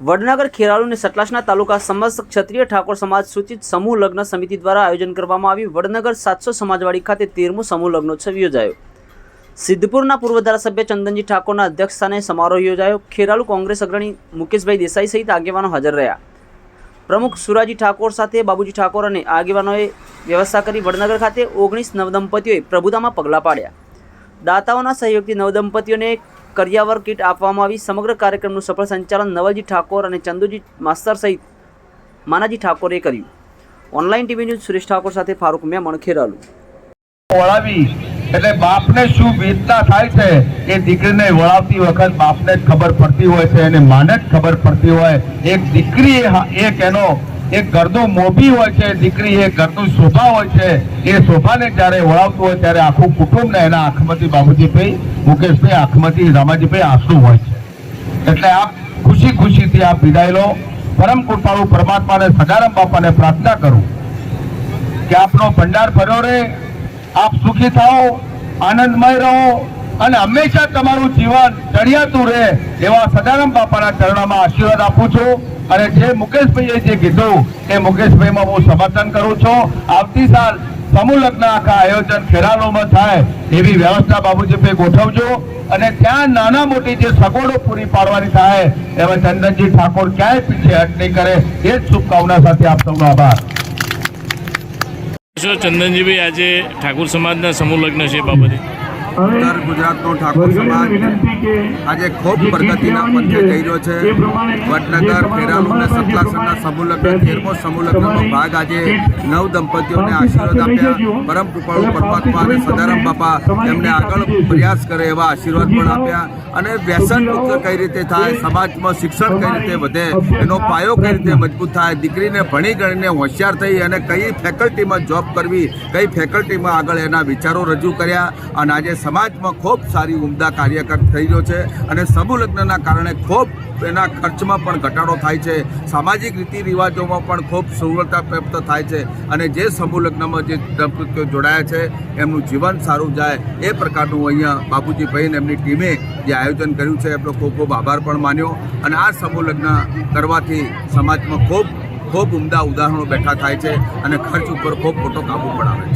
વડનગર ખેરાલુ અને સતલાસના તાલુકા સમસ્ત ક્ષત્રિય ઠાકોર સમાજ સૂચિત સમૂહ લગ્ન સમિતિ દ્વારા આયોજન કરવામાં આવ્યું। વડનગર 700 સમાજવાડી ખાતે 13મો સમૂહ લગ્નોત્સવ યોજાયો। સિદ્ધપુરના પૂર્વ ધારાસભ્ય ચંદનજી ઠાકોરના અધ્યક્ષસ્થાને સમારોહ યોજાયો। ખેરાલુ કોંગ્રેસ અગ્રણી મુકેશભાઈ દેસાઈ સહિત આગેવાનો હાજર રહ્યા। પ્રમુખ સુરાજી ઠાકોર સાથે બાબુજી ઠાકોર અને આગેવાનોએ વ્યવસ્થા કરી વડનગર ખાતે 19 નવદંપતીઓએ પ્રભુતામાં પગલાં પાડ્યા। દાતાઓના સહયોગથી નવદંપતીઓને કરિયાવર કીટ આપવામાં આવી। સમગ્ર કાર્યક્રમનું સફળ સંચાલન નવલજી ઠાકોર અને ચંદુજી માસ્તર સહિત માનાજી ઠાકોરે કર્યું। Online TV news Suresh Thakor સાથે ફારૂક મેમણ, ખેરાલુ। વળાવી એટલે બાપને શું વેદના થાય છે એ દીકરીને વળાવતી વખત બાપને જ ખબર પડતી હોય છે અને માને જ ખબર પડતી હોય। એક દીકરી એક એનો એક ઘરનું મોભી હોય છે, દીકરી એક ઘરનું શોભા હોય છે। એ શોભાને જ્યારે વળાવતું હોય ત્યારે આખું કુટુંબને એના આંખમાંથી બાબુજીભાઈ, મુકેશભાઈ આંખમાંથી રામાજીભાઈ આંસુ હોય છે। એટલે આપ ખુશી ખુશીથી આપ વિદાય લો। પરમ કૃપાળુ પરમાત્માને સદારામ બાપાને પ્રાર્થના કરું કે આપનો ભંડાર ભર્યો રહે, આપ સુખી થાઓ, આનંદમય રહો અને હંમેશા તમારું જીવન ચડિયાતું રહે એવા સદારામ બાપાના ચરણોમાં આશીર્વાદ આપું છું। અને જે મુકેશભાઈએ જે કીધું એ મુકેશભાઈમાં હું સમર્થન કરું છું। આવતી સાલ સમૂહ લગ્ન આખા આયોજન ખેરાલુમાં થાય એવી વ્યવસ્થા બાબુજીભાઈ ગોઠવજો અને ત્યાં નાના મોટી જે સગવડો પૂરી પાડવાની થાય એવા ચંદનજી ઠાકોર ક્યાંય પીછે હટ નહીં કરે એ જ શુભકામના સાથે આપ સૌનો આભાર। ચંદનજીભાઈ, આજે ઠાકોર સમાજના સમૂહ લગ્ન છે બાબતે ઉત્તર ગુજરાતનો ઠાકોર સમાજ આજે ખૂબ પ્રગતિના પંથે જઈ રહ્યો છે। વડનગર, ખેરાલુ અને સતલાસરના સમૂહ લગ્ન 13મો સમૂહ લગ્નનો ભાગ આજે 9 દંપતીઓને આશીર્વાદ આપ્યા। પરમ કૃપાળુ પરમાત્મા અને સદારામ બાપા એમને આગળ પ્રયાસ કરે એવા આશીર્વાદ પણ આપ્યા। અને વ્યસન મુક્ત કઈ રીતે થાય, સમાજમાં શિક્ષણ કઈ રીતે વધે, એનો પાયો કઈ રીતે મજબૂત થાય, દીકરીને ભણી ગણીને હોશિયાર થઈ અને કઈ ફેકલ્ટીમાં જોબ કરવી, કઈ ફેકલ્ટીમાં આગળ એના વિચારો રજૂ કર્યા। અને આજે સમાજમાં ખૂબ સારી ઉમદા કાર્યકર થઈ રહ્યો છે અને સમૂહ લગ્નના કારણે ખૂબ એના ખર્ચમાં પણ ઘટાડો થાય છે, સામાજિક રીતિ રિવાજોમાં પણ ખૂબ સુલભતા પ્રાપ્ત થાય છે અને જે સમૂહ લગ્નમાં જે દંપતીઓ જોડાયા છે એમનું જીવન સારું જાય એ પ્રકારનું અહીંયા બાબુજીભાઈ અને એમની ટીમે જે આયોજન કર્યું છે એમનો ખૂબ ખૂબ આભાર પણ માન્યો। અને આ સમૂહ લગ્ન કરવાથી સમાજમાં ખૂબ ઉમદા ઉદાહરણો બેઠા થાય છે અને ખર્ચ ઉપર ખૂબ મોટો કાબુ પણ આવે છે।